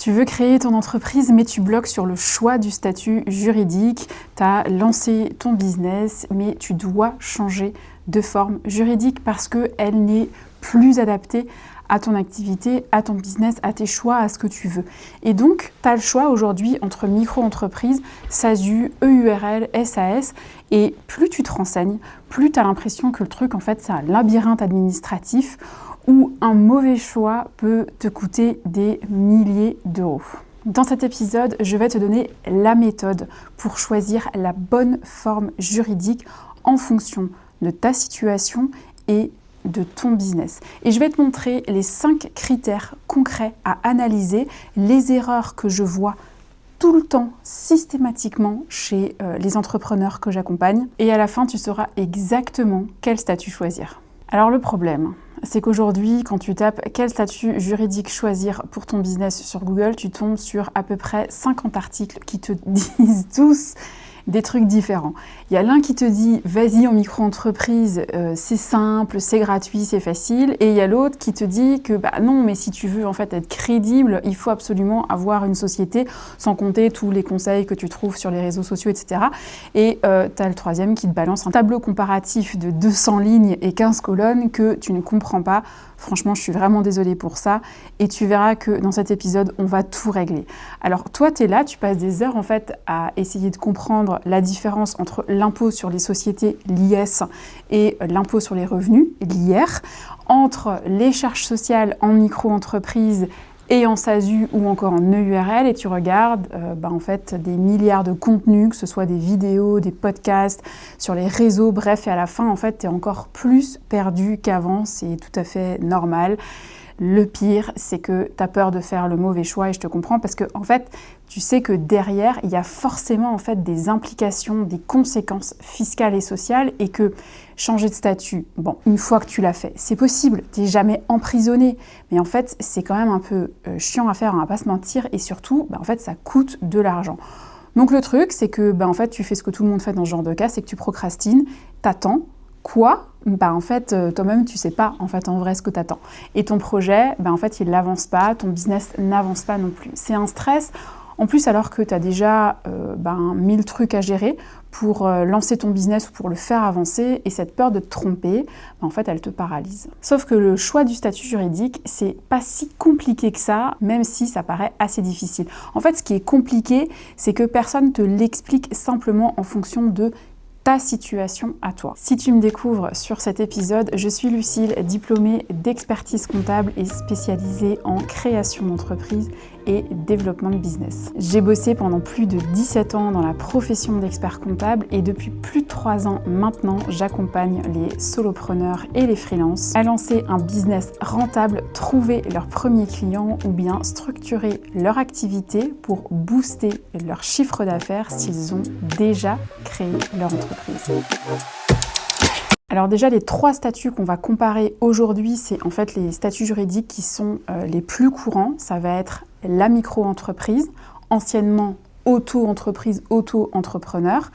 Tu veux créer ton entreprise, mais tu bloques sur le choix du statut juridique. Tu as lancé ton business, mais tu dois changer de forme juridique parce qu'elle n'est plus adaptée à ton activité, à ton business, à tes choix, à ce que tu veux. Et donc, tu as le choix aujourd'hui entre micro-entreprise, SASU, EURL, SAS. Et plus tu te renseignes, plus tu as l'impression que le truc, en fait, c'est un labyrinthe administratif où un mauvais choix peut te coûter des milliers d'euros. Dans cet épisode, je vais te donner la méthode pour choisir la bonne forme juridique en fonction de ta situation et de ton business. Et je vais te montrer les 5 critères concrets à analyser, les erreurs que je vois tout le temps, systématiquement, chez les entrepreneurs que j'accompagne. Et à la fin, tu sauras exactement quel statut choisir. Alors le problème, c'est qu'aujourd'hui, quand tu tapes quel statut juridique choisir pour ton business sur Google, tu tombes sur à peu près 50 articles qui te disent tous des trucs différents. Il y a l'un qui te dit « vas-y en micro-entreprise, c'est simple, c'est gratuit, c'est facile » et il y a l'autre qui te dit que bah non, mais si tu veux en fait être crédible, il faut absolument avoir une société, sans compter tous les conseils que tu trouves sur les réseaux sociaux, etc. Et tu as le troisième qui te balance un tableau comparatif de 200 lignes et 15 colonnes que tu ne comprends pas. Franchement, je suis vraiment désolée pour ça et tu verras que dans cet épisode, on va tout régler. Alors toi, tu es là, tu passes des heures en fait à essayer de comprendre la différence entre l'impôt sur les sociétés, l'IS, et l'impôt sur les revenus, l'IR, entre les charges sociales en micro-entreprise et en SASU ou encore en EURL, et tu regardes en fait des milliards de contenus, que ce soit des vidéos, des podcasts, sur les réseaux, bref, et à la fin, en fait, tu es encore plus perdu qu'avant, c'est tout à fait normal. Le pire, c'est que tu as peur de faire le mauvais choix, et je te comprends, parce que, en fait, tu sais que derrière, il y a forcément en fait des implications, des conséquences fiscales et sociales, et que changer de statut, bon, une fois que tu l'as fait, c'est possible, tu n'es jamais emprisonné, mais en fait, c'est quand même un peu chiant à faire, on va pas se mentir, et surtout, en fait, ça coûte de l'argent. Donc le truc, c'est que en fait, tu fais ce que tout le monde fait dans ce genre de cas, c'est que tu procrastines, t'attends. Quoi ? En fait, toi-même, tu sais pas en fait en vrai ce que tu attends. Et ton projet, en fait, il n'avance pas, ton business n'avance pas non plus. C'est un stress. En plus, alors que tu as déjà 1000 trucs à gérer pour lancer ton business ou pour le faire avancer, et cette peur de te tromper, en fait, elle te paralyse. Sauf que le choix du statut juridique, c'est pas si compliqué que ça, même si ça paraît assez difficile. En fait, ce qui est compliqué, c'est que personne te l'explique simplement en fonction de ta situation à toi. Si tu me découvres sur cet épisode, je suis Lucille, diplômée d'expertise comptable et spécialisée en création d'entreprise et développement de business. J'ai bossé pendant plus de 17 ans dans la profession d'expert comptable et depuis plus de 3 ans maintenant, j'accompagne les solopreneurs et les freelances à lancer un business rentable, trouver leurs premiers clients ou bien structurer leur activité pour booster leur chiffre d'affaires s'ils ont déjà créé leur entreprise. Alors déjà, les 3 statuts qu'on va comparer aujourd'hui, c'est en fait les statuts juridiques qui sont les plus courants. Ça va être la micro-entreprise, anciennement auto-entreprise, auto-entrepreneur.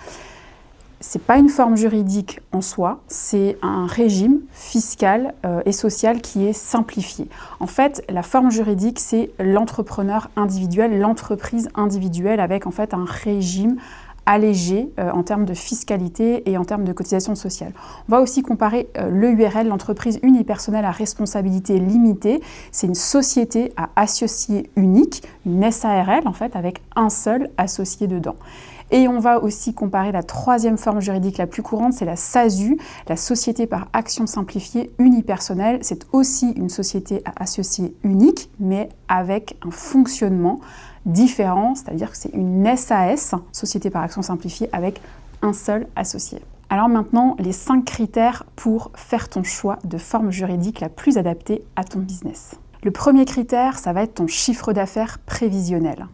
C'est pas une forme juridique en soi, c'est un régime fiscal et social qui est simplifié. En fait, la forme juridique, c'est l'entrepreneur individuel, l'entreprise individuelle avec en fait un régime allégé en termes de fiscalité et en termes de cotisation sociale. On va aussi comparer l'EURL, l'entreprise unipersonnelle à responsabilité limitée. C'est une société à associé unique, une SARL en fait, avec un seul associé dedans. Et on va aussi comparer la 3e forme juridique la plus courante, c'est la SASU, la société par action simplifiée unipersonnelle. C'est aussi une société à associé unique, mais avec un fonctionnement différent, c'est-à-dire que c'est une SAS, société par action simplifiée, avec un seul associé. Alors maintenant, les 5 critères pour faire ton choix de forme juridique la plus adaptée à ton business. Le premier critère, ça va être ton chiffre d'affaires prévisionnel.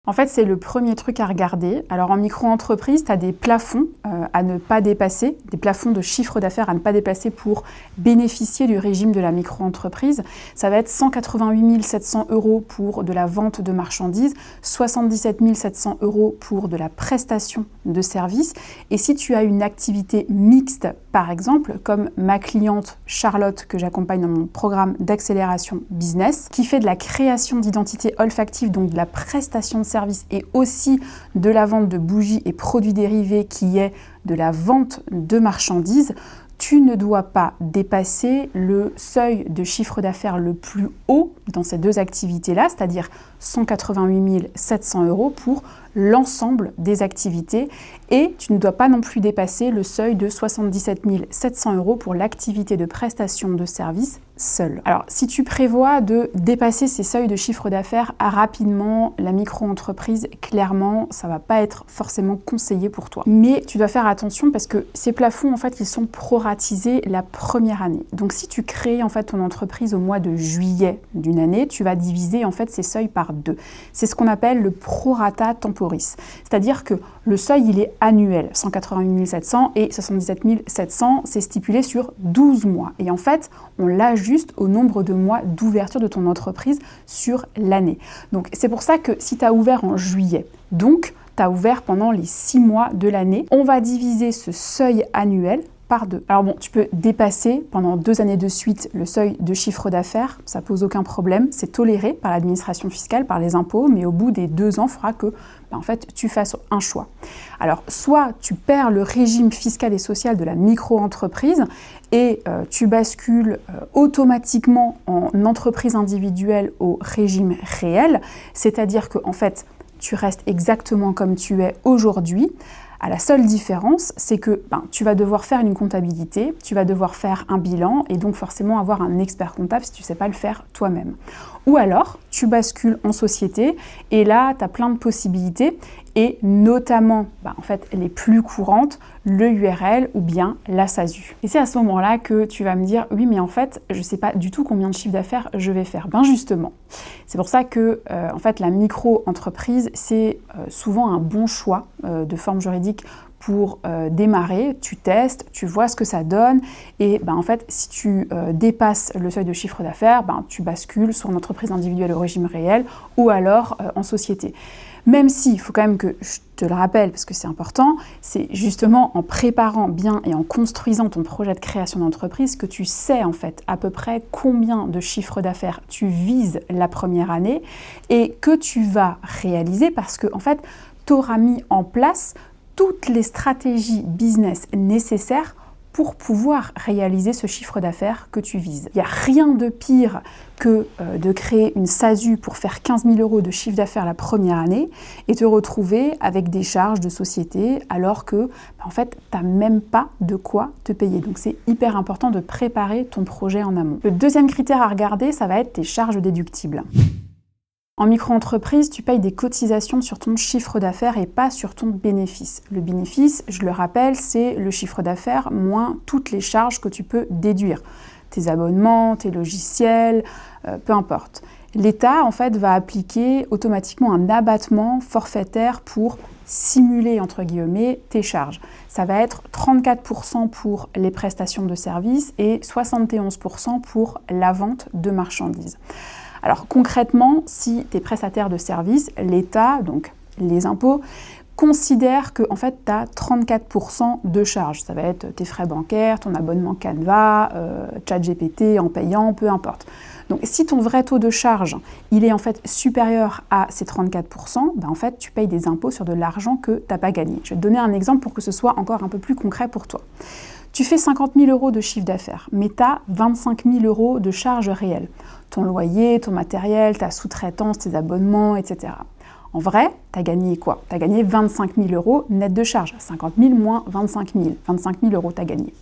En fait, c'est le premier truc à regarder. Alors en micro-entreprise, tu as des plafonds à ne pas dépasser, des plafonds de chiffre d'affaires à ne pas dépasser pour bénéficier du régime de la micro-entreprise. Ça va être 188 700 € pour de la vente de marchandises, 77 700 € pour de la prestation de services. Et si tu as une activité mixte, par exemple, comme ma cliente Charlotte, que j'accompagne dans mon programme d'accélération business, qui fait de la création d'identité olfactive, donc de la prestation de services et aussi de la vente de bougies et produits dérivés qui est de la vente de marchandises, tu ne dois pas dépasser le seuil de chiffre d'affaires le plus haut dans ces deux activités-là, c'est-à-dire 188 700 € pour l'ensemble des activités et tu ne dois pas non plus dépasser le seuil de 77 700 € pour l'activité de prestation de service seule. Alors, si tu prévois de dépasser ces seuils de chiffre d'affaires rapidement, la micro-entreprise, clairement, ça ne va pas être forcément conseillé pour toi. Mais tu dois faire attention parce que ces plafonds, en fait, ils sont proratisés la première année. Donc, si tu crées, en fait, ton entreprise au mois de juillet d'une année, tu vas diviser, en fait, ces seuils par 2. C'est ce qu'on appelle le prorata temporis. C'est-à-dire que le seuil, il est annuel. 188 700 et 77 700, c'est stipulé sur 12 mois. Et en fait, on l'ajuste au nombre de mois d'ouverture de ton entreprise sur l'année. Donc, c'est pour ça que si tu as ouvert en juillet, donc tu as ouvert pendant les 6 mois de l'année, on va diviser ce seuil annuel par 2. Alors bon, tu peux dépasser pendant 2 années de suite le seuil de chiffre d'affaires, ça pose aucun problème, c'est toléré par l'administration fiscale, par les impôts, mais au bout des 2 ans, il faudra que en fait, tu fasses un choix. Alors, soit tu perds le régime fiscal et social de la micro-entreprise et tu bascules automatiquement en entreprise individuelle au régime réel, c'est-à-dire que en fait, tu restes exactement comme tu es aujourd'hui. La seule différence, c'est que tu vas devoir faire une comptabilité, tu vas devoir faire un bilan et donc forcément avoir un expert comptable si tu ne sais pas le faire toi-même. Ou alors, tu bascules en société et là, tu as plein de possibilités et notamment, en fait, les plus courantes, le URL ou bien la SASU. Et c'est à ce moment-là que tu vas me dire « Oui, mais en fait, je ne sais pas du tout combien de chiffre d'affaires je vais faire. » Justement, c'est pour ça que en fait, la micro-entreprise, c'est souvent un bon choix de forme juridique pour démarrer. Tu testes, tu vois ce que ça donne et en fait, si tu dépasses le seuil de chiffre d'affaires, tu bascules sur une entreprise individuelle au régime réel ou alors en société. Même si, il faut quand même que je te le rappelle parce que c'est important, c'est justement en préparant bien et en construisant ton projet de création d'entreprise que tu sais en fait à peu près combien de chiffre d'affaires tu vises la première année et que tu vas réaliser parce que en fait, tu auras mis en place toutes les stratégies business nécessaires pour pouvoir réaliser ce chiffre d'affaires que tu vises. Il n'y a rien de pire que de créer une SASU pour faire 15 000 € de chiffre d'affaires la première année et te retrouver avec des charges de société alors que en fait, tu n'as même pas de quoi te payer. Donc c'est hyper important de préparer ton projet en amont. Le deuxième critère à regarder, ça va être tes charges déductibles. En micro-entreprise, tu payes des cotisations sur ton chiffre d'affaires et pas sur ton bénéfice. Le bénéfice, je le rappelle, c'est le chiffre d'affaires moins toutes les charges que tu peux déduire. Tes abonnements, tes logiciels, peu importe. L'État, en fait, va appliquer automatiquement un abattement forfaitaire pour simuler, entre guillemets, tes charges. Ça va être 34% pour les prestations de services et 71% pour la vente de marchandises. Alors concrètement, si tu es prestataire de services, l'État, donc les impôts, considère que en fait, tu as 34% de charges. Ça va être tes frais bancaires, ton abonnement Canva, ChatGPT en payant, peu importe. Donc si ton vrai taux de charge, il est en fait supérieur à ces 34%, en fait, tu payes des impôts sur de l'argent que tu n'as pas gagné. Je vais te donner un exemple pour que ce soit encore un peu plus concret pour toi. Tu fais 50 000 € de chiffre d'affaires, mais tu as 25 000 € de charges réelles. Ton loyer, ton matériel, ta sous-traitance, tes abonnements, etc. En vrai, tu as gagné quoi? Tu as gagné 25 000 € net de charges. 50 000 moins 25 000. 25 000 € tu as gagné.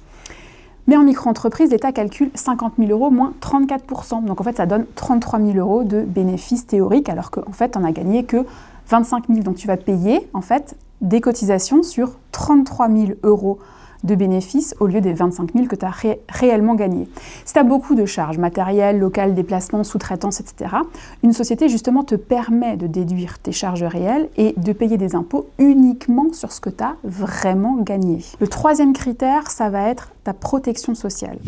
Mais en micro-entreprise, l'État calcule 50 000 € moins 34%. Donc en fait, ça donne 33 000 € de bénéfices théoriques, alors qu'en fait, tu n'en as gagné que 25 000. Donc tu vas payer en fait des cotisations sur 33 000 € de bénéfices au lieu des 25 000 que tu as réellement gagnés. Si tu as beaucoup de charges, matériel, local, déplacement, sous-traitance, etc., une société justement te permet de déduire tes charges réelles et de payer des impôts uniquement sur ce que tu as vraiment gagné. Le troisième critère, ça va être ta protection sociale.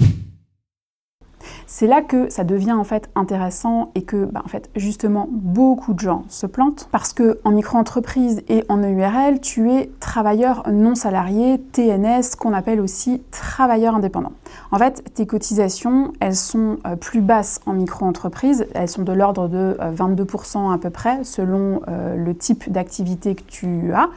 C'est là que ça devient en fait intéressant et que en fait justement beaucoup de gens se plantent parce que en micro-entreprise et en EURL, tu es travailleur non salarié, TNS, qu'on appelle aussi travailleur indépendant. En fait, tes cotisations, elles sont plus basses en micro-entreprise, elles sont de l'ordre de 22% à peu près selon le type d'activité que tu as.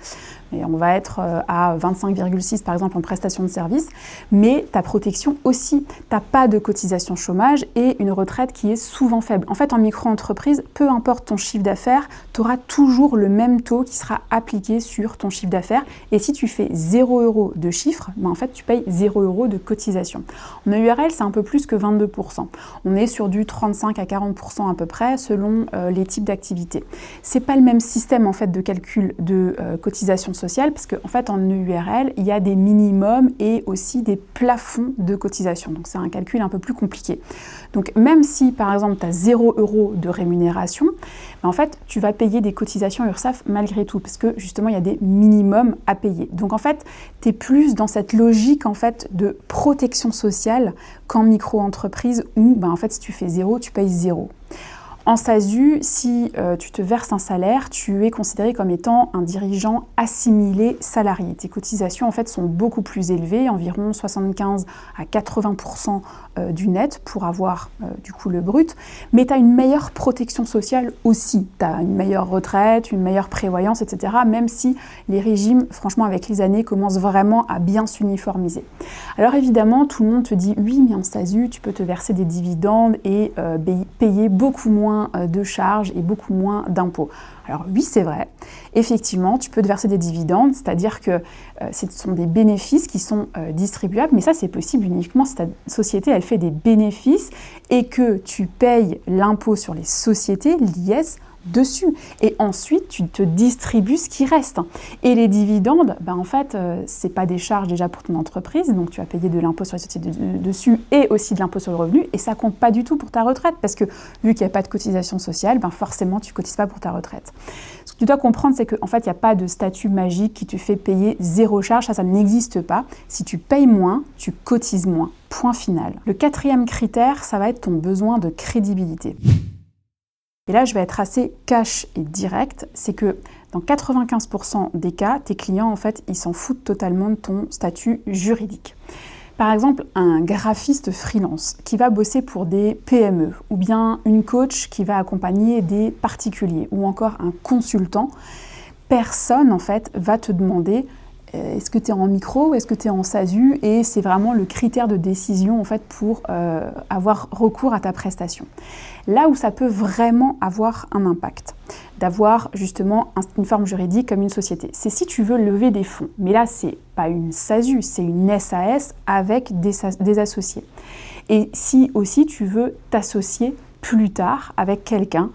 Et on va être à 25,6 par exemple en prestation de service, mais ta protection aussi, tu n'as pas de cotisation chômage et une retraite qui est souvent faible. En fait, en micro-entreprise, peu importe ton chiffre d'affaires, tu auras toujours le même taux qui sera appliqué sur ton chiffre d'affaires. Et si tu fais 0 € de chiffre, en fait, tu payes 0 € de cotisation. En EURL, c'est un peu plus que 22%. On est sur du 35 à 40% à peu près selon les types d'activités. C'est pas le même système en fait de calcul de cotisation sociale parce qu'en fait en EURL, il y a des minimums et aussi des plafonds de cotisation. Donc c'est un calcul un peu plus compliqué. Donc même si par exemple tu as 0 € de rémunération, en fait tu vas payer des cotisations URSSAF malgré tout parce que justement il y a des minimums à payer. Donc en fait tu es plus dans cette logique en fait de protection sociale qu'en micro-entreprise où en fait si tu fais 0, tu payes 0. En SASU, si tu te verses un salaire, tu es considéré comme étant un dirigeant assimilé salarié. Tes cotisations en fait sont beaucoup plus élevées, environ 75 à 80% du net pour avoir du coup le brut, mais tu as une meilleure protection sociale aussi. Tu as une meilleure retraite, une meilleure prévoyance, etc. Même si les régimes, franchement, avec les années, commencent vraiment à bien s'uniformiser. Alors évidemment, tout le monde te dit oui, mais en SASU, tu peux te verser des dividendes et payer beaucoup moins de charges et beaucoup moins d'impôts. Alors oui, c'est vrai. Effectivement, tu peux te verser des dividendes, c'est-à-dire que ce sont des bénéfices qui sont distribuables, mais ça, c'est possible uniquement si ta société, elle fait des bénéfices et que tu payes l'impôt sur les sociétés, l'IS, dessus. Et ensuite, tu te distribues ce qui reste. Et les dividendes, en fait, c'est pas des charges déjà pour ton entreprise, donc tu vas payer de l'impôt sur les sociétés dessus et aussi de l'impôt sur le revenu, et ça compte pas du tout pour ta retraite, parce que vu qu'il n'y a pas de cotisation sociale, forcément, tu cotises pas pour ta retraite. Ce que tu dois comprendre, c'est qu'en fait, il n'y a pas de statut magique qui te fait payer 0 charge, ça n'existe pas. Si tu payes moins, tu cotises moins. Point final. Le quatrième critère, ça va être ton besoin de crédibilité. Et là, je vais être assez cash et direct, c'est que dans 95% des cas, tes clients, en fait, ils s'en foutent totalement de ton statut juridique. Par exemple, un graphiste freelance qui va bosser pour des PME, ou bien une coach qui va accompagner des particuliers, ou encore un consultant, personne, en fait, va te demander est-ce que tu es en micro ou est-ce que tu es en SASU, et c'est vraiment le critère de décision en fait pour avoir recours à ta prestation. Là où ça peut vraiment avoir un impact, d'avoir justement une forme juridique comme une société, c'est si tu veux lever des fonds. Mais là, c'est pas une SASU, c'est une SAS avec des associés. Et si aussi tu veux t'associer plus tard avec quelqu'un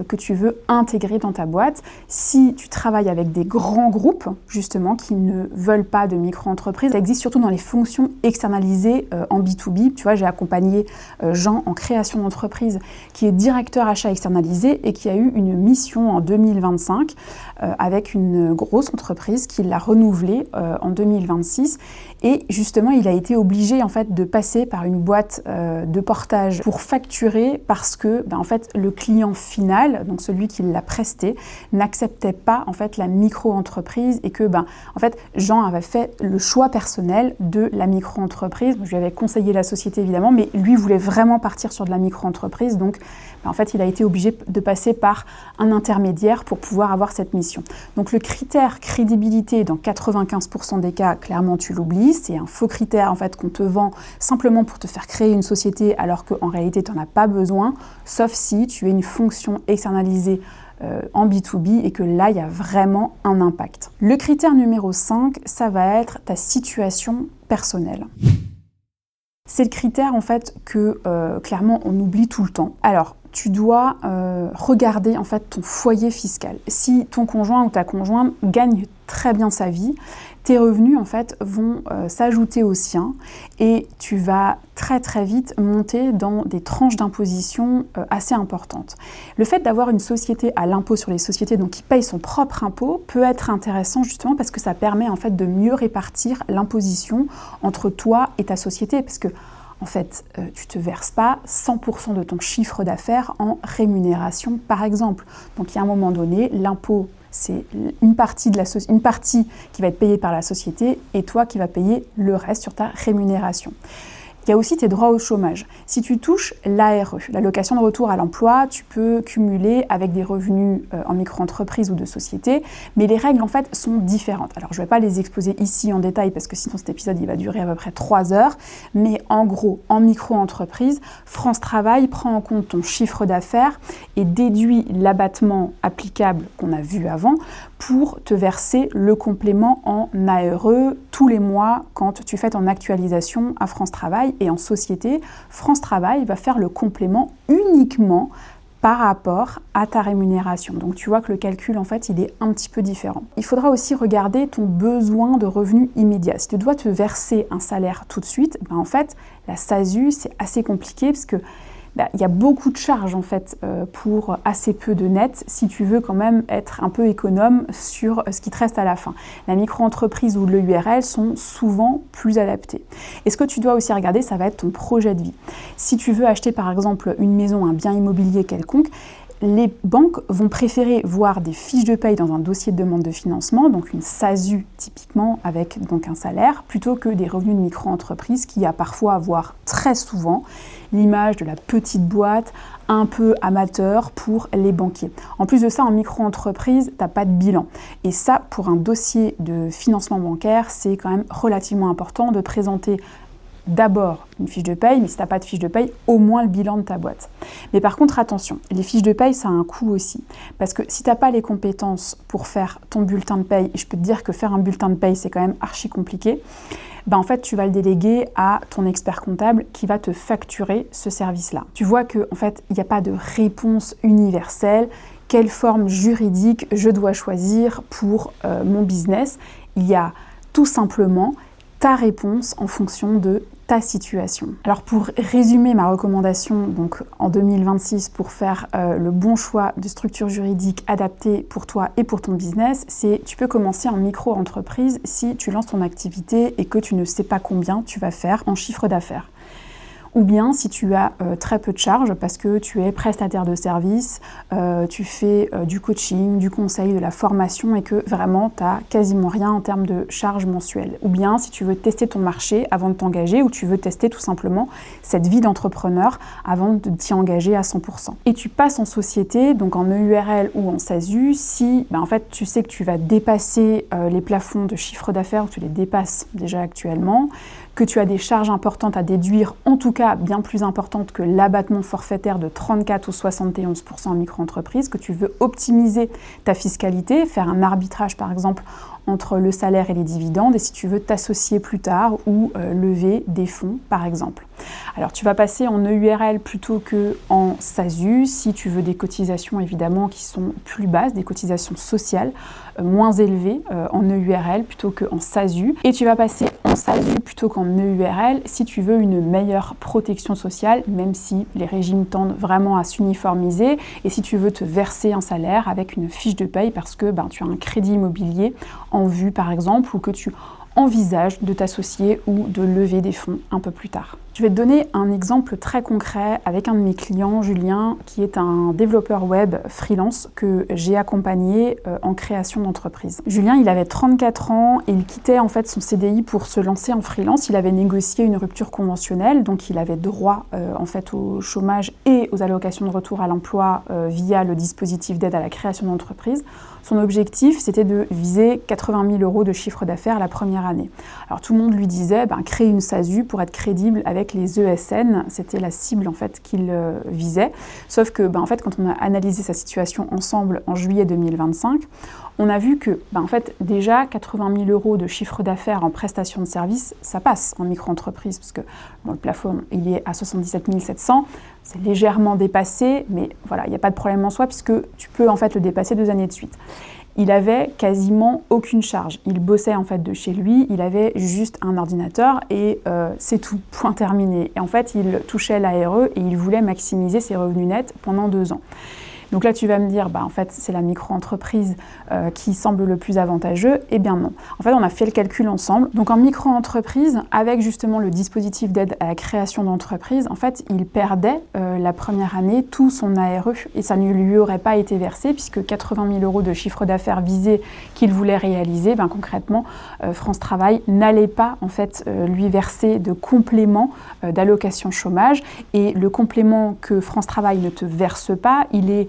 que tu veux intégrer dans ta boîte. Si tu travailles avec des grands groupes, justement, qui ne veulent pas de micro-entreprises, ça existe surtout dans les fonctions externalisées en B2B. Tu vois, j'ai accompagné Jean en création d'entreprise, qui est directeur achat externalisé et qui a eu une mission en 2025 avec une grosse entreprise qui l'a renouvelée en 2026. Et justement, il a été obligé en fait de passer par une boîte de portage pour facturer parce que en fait, le client final, donc celui qui l'a presté, n'acceptait pas en fait la micro-entreprise et que en fait, Jean avait fait le choix personnel de la micro-entreprise. Je lui avais conseillé la société évidemment, mais lui voulait vraiment partir sur de la micro-entreprise. Donc en fait, il a été obligé de passer par un intermédiaire pour pouvoir avoir cette mission. Donc le critère crédibilité, dans 95% des cas, clairement tu l'oublies. C'est un faux critère en fait qu'on te vend simplement pour te faire créer une société alors qu'en réalité tu n'en as pas besoin, sauf si tu es une fonction externalisée en B2B et que là il y a vraiment un impact. Le critère numéro 5, ça va être ta situation personnelle. C'est le critère en fait que clairement on oublie tout le temps. Alors tu dois regarder en fait ton foyer fiscal. Si ton conjoint ou ta conjointe gagne très bien sa vie, tes revenus en fait vont s'ajouter aux siens et tu vas très vite monter dans des tranches d'imposition assez importantes. Le fait d'avoir une société à l'impôt sur les sociétés, donc qui paye son propre impôt, peut être intéressant justement parce que ça permet en fait de mieux répartir l'imposition entre toi et ta société, parce que en fait, tu ne te verses pas 100% de ton chiffre d'affaires en rémunération, par exemple. Donc, il y a un moment donné, l'impôt, c'est une partie qui va être payée par la société et toi qui vas payer le reste sur ta rémunération. Il y a aussi tes droits au chômage. Si tu touches l'ARE, l'allocation de retour à l'emploi, tu peux cumuler avec des revenus en micro-entreprise ou de société, mais les règles en fait sont différentes. Alors je ne vais pas les exposer ici en détail parce que sinon cet épisode il va durer à peu près 3 heures, mais en gros, en micro-entreprise, France Travail prend en compte ton chiffre d'affaires et déduit l'abattement applicable qu'on a vu avant pour te verser le complément en ARE tous les mois quand tu fais ton actualisation à France Travail. Et en société, France Travail va faire le complément uniquement par rapport à ta rémunération. Donc tu vois que le calcul, en fait, il est un petit peu différent. Il faudra aussi regarder ton besoin de revenus immédiat. Si tu dois te verser un salaire tout de suite, en fait, la SASU, c'est assez compliqué parce que il y a beaucoup de charges en fait pour assez peu de net si tu veux quand même être un peu économe sur ce qui te reste à la fin. La micro-entreprise ou l'EURL sont souvent plus adaptés. Et ce que tu dois aussi regarder, ça va être ton projet de vie. Si tu veux acheter par exemple une maison, un bien immobilier quelconque, les banques vont préférer voir des fiches de paye dans un dossier de demande de financement, donc une SASU typiquement avec donc un salaire, plutôt que des revenus de micro-entreprise qui a parfois, voire très souvent, l'image de la petite boîte un peu amateur pour les banquiers. En plus de ça, en micro-entreprise, tu n'as pas de bilan. Et ça, pour un dossier de financement bancaire, c'est quand même relativement important de présenter d'abord une fiche de paye, mais si tu n'as pas de fiche de paye, au moins le bilan de ta boîte. Mais par contre, attention, les fiches de paye, ça a un coût aussi. Parce que si tu n'as pas les compétences pour faire ton bulletin de paye, et je peux te dire que faire un bulletin de paye, c'est quand même archi compliqué, en fait, tu vas le déléguer à ton expert comptable qui va te facturer ce service-là. Tu vois qu'en fait, il n'y a pas de réponse universelle. Quelle forme juridique je dois choisir pour mon business? Il y a tout simplement ta réponse en fonction de ta situation. Alors pour résumer ma recommandation donc en 2026 pour faire le bon choix de structure juridique adaptée pour toi et pour ton business, c'est tu peux commencer en micro-entreprise si tu lances ton activité et que tu ne sais pas combien tu vas faire en chiffre d'affaires. Ou bien si tu as très peu de charges parce que tu es prestataire de service, tu fais du coaching, du conseil, de la formation et que vraiment tu n'as quasiment rien en termes de charges mensuelles. Ou bien si tu veux tester ton marché avant de t'engager ou tu veux tester tout simplement cette vie d'entrepreneur avant de t'y engager à 100%. Et tu passes en société, donc en EURL ou en SASU, si en fait tu sais que tu vas dépasser les plafonds de chiffre d'affaires ou tu les dépasses déjà actuellement, que tu as des charges importantes à déduire, en tout cas bien plus importantes que l'abattement forfaitaire de 34 ou 71% en micro-entreprise, que tu veux optimiser ta fiscalité, faire un arbitrage par exemple entre le salaire et les dividendes, et si tu veux t'associer plus tard ou lever des fonds par exemple. Alors tu vas passer en EURL plutôt qu'en SASU, si tu veux des cotisations évidemment qui sont plus basses, des cotisations sociales moins élevées en EURL plutôt qu'en SASU, et tu vas passer en SASU plutôt qu'en EURL si tu veux une meilleure protection sociale, même si les régimes tendent vraiment à s'uniformiser, et si tu veux te verser un salaire avec une fiche de paye parce que tu as un crédit immobilier en vue par exemple, ou que tu envisages de t'associer ou de lever des fonds un peu plus tard. Je vais te donner un exemple très concret avec un de mes clients, Julien, qui est un développeur web freelance que j'ai accompagné en création d'entreprise. Julien, il avait 34 ans et il quittait en fait son CDI pour se lancer en freelance. Il avait négocié une rupture conventionnelle, donc il avait droit en fait au chômage et aux allocations de retour à l'emploi via le dispositif d'aide à la création d'entreprise. Son objectif, c'était de viser 80 000 € de chiffre d'affaires la première année. Alors tout le monde lui disait, créer une SASU pour être crédible avec les ESN, c'était la cible en fait qu'il visait. Sauf que en fait, quand on a analysé sa situation ensemble en juillet 2025, on a vu que en fait, déjà 80 000 € de chiffre d'affaires en prestation de service, ça passe en micro-entreprise, parce que le plafond il est à 77 700, c'est légèrement dépassé, mais voilà, il n'y a pas de problème en soi, puisque tu peux en fait le dépasser 2 années de suite. il avait quasiment aucune charge. Il bossait en fait de chez lui, il avait juste un ordinateur et c'est tout, point terminé. Et en fait, il touchait l'ARE et il voulait maximiser ses revenus nets pendant 2 ans. Donc là, tu vas me dire, en fait, c'est la micro-entreprise qui semble le plus avantageux. Eh bien non. En fait, on a fait le calcul ensemble. Donc en micro-entreprise, avec justement le dispositif d'aide à la création d'entreprise, en fait, il perdait la première année tout son ARE et ça ne lui aurait pas été versé puisque 80 000 € de chiffre d'affaires visé qu'il voulait réaliser, concrètement, France Travail n'allait pas en fait lui verser de complément d'allocation chômage. Et le complément que France Travail ne te verse pas, il est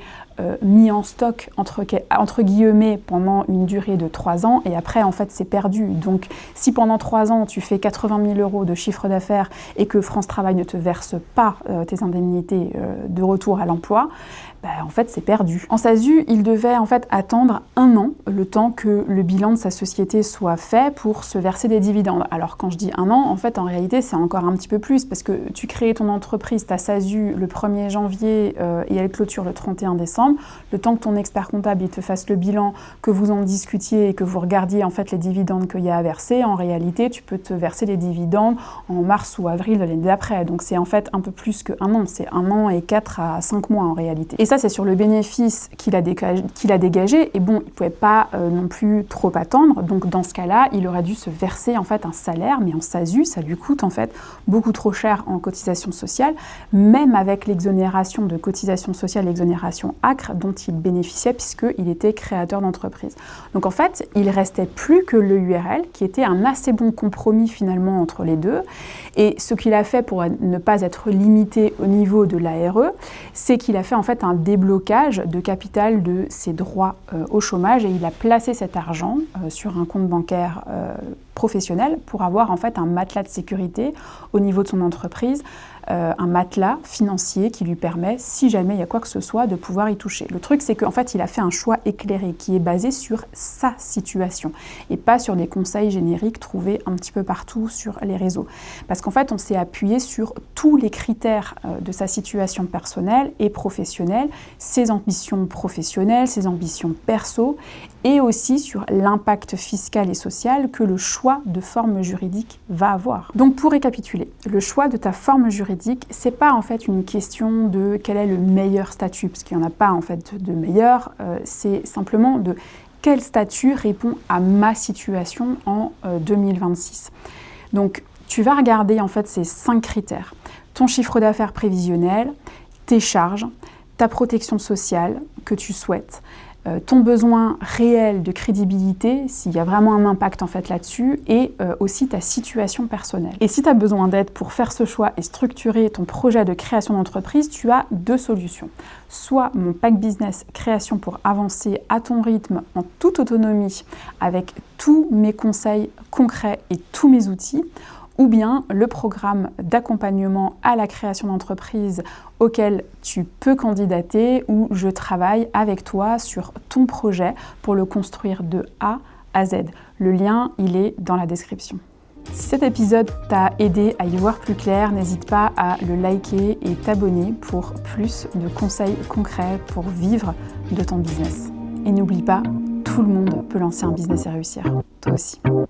mis en stock entre guillemets pendant une durée de 3 ans et après en fait c'est perdu. Donc si pendant 3 ans tu fais 80 000 € de chiffre d'affaires et que France Travail ne te verse pas tes indemnités de retour à l'emploi, en fait c'est perdu. En SASU, il devait en fait attendre 1 an, le temps que le bilan de sa société soit fait pour se verser des dividendes. Alors quand je dis 1 an, en fait en réalité c'est encore un petit peu plus parce que tu crées ton entreprise, ta SASU le 1er janvier et elle clôture le 31 décembre. Le temps que ton expert comptable il te fasse le bilan, que vous en discutiez et que vous regardiez en fait les dividendes qu'il y a à verser, en réalité tu peux te verser les dividendes en mars ou avril de l'année d'après. Donc c'est en fait un peu plus que 1 an, c'est 1 an et 4 à 5 mois en réalité. Et ça c'est sur le bénéfice qu'il a dégagé et bon, il ne pouvait pas non plus trop attendre. Donc dans ce cas-là, il aurait dû se verser en fait un salaire, mais en SASU, ça lui coûte en fait beaucoup trop cher en cotisation sociale, même avec l'exonération de cotisation sociale, l'exonération ACRE dont il bénéficiait puisqu'il était créateur d'entreprise. Donc en fait, il restait plus que le URL qui était un assez bon compromis finalement entre les deux. Et ce qu'il a fait pour ne pas être limité au niveau de l'ARE, c'est qu'il a fait en fait un déblocage de capital de ses droits au chômage et il a placé cet argent sur un compte bancaire professionnel pour avoir en fait un matelas de sécurité au niveau de son entreprise, un matelas financier qui lui permet, si jamais il y a quoi que ce soit, de pouvoir y toucher. Le truc, c'est qu'en fait, il a fait un choix éclairé qui est basé sur sa situation et pas sur des conseils génériques trouvés un petit peu partout sur les réseaux. Parce qu'en fait, on s'est appuyé sur tous les critères de sa situation personnelle et professionnelle, ses ambitions professionnelles, ses ambitions perso, et aussi sur l'impact fiscal et social que le choix de forme juridique va avoir. Donc pour récapituler, le choix de ta forme juridique, c'est pas en fait une question de quel est le meilleur statut, parce qu'il n'y en a pas en fait de meilleur, c'est simplement de quel statut répond à ma situation en 2026. Donc tu vas regarder en fait ces 5 critères. Ton chiffre d'affaires prévisionnel, tes charges, ta protection sociale que tu souhaites, ton besoin réel de crédibilité, s'il y a vraiment un impact en fait là-dessus, et aussi ta situation personnelle. Et si tu as besoin d'aide pour faire ce choix et structurer ton projet de création d'entreprise, tu as 2 solutions. Soit mon pack business création pour avancer à ton rythme en toute autonomie avec tous mes conseils concrets et tous mes outils, ou bien le programme d'accompagnement à la création d'entreprise auquel tu peux candidater, où je travaille avec toi sur ton projet pour le construire de A à Z. Le lien, il est dans la description. Si cet épisode t'a aidé à y voir plus clair, n'hésite pas à le liker et t'abonner pour plus de conseils concrets pour vivre de ton business. Et n'oublie pas, tout le monde peut lancer un business et réussir. Toi aussi.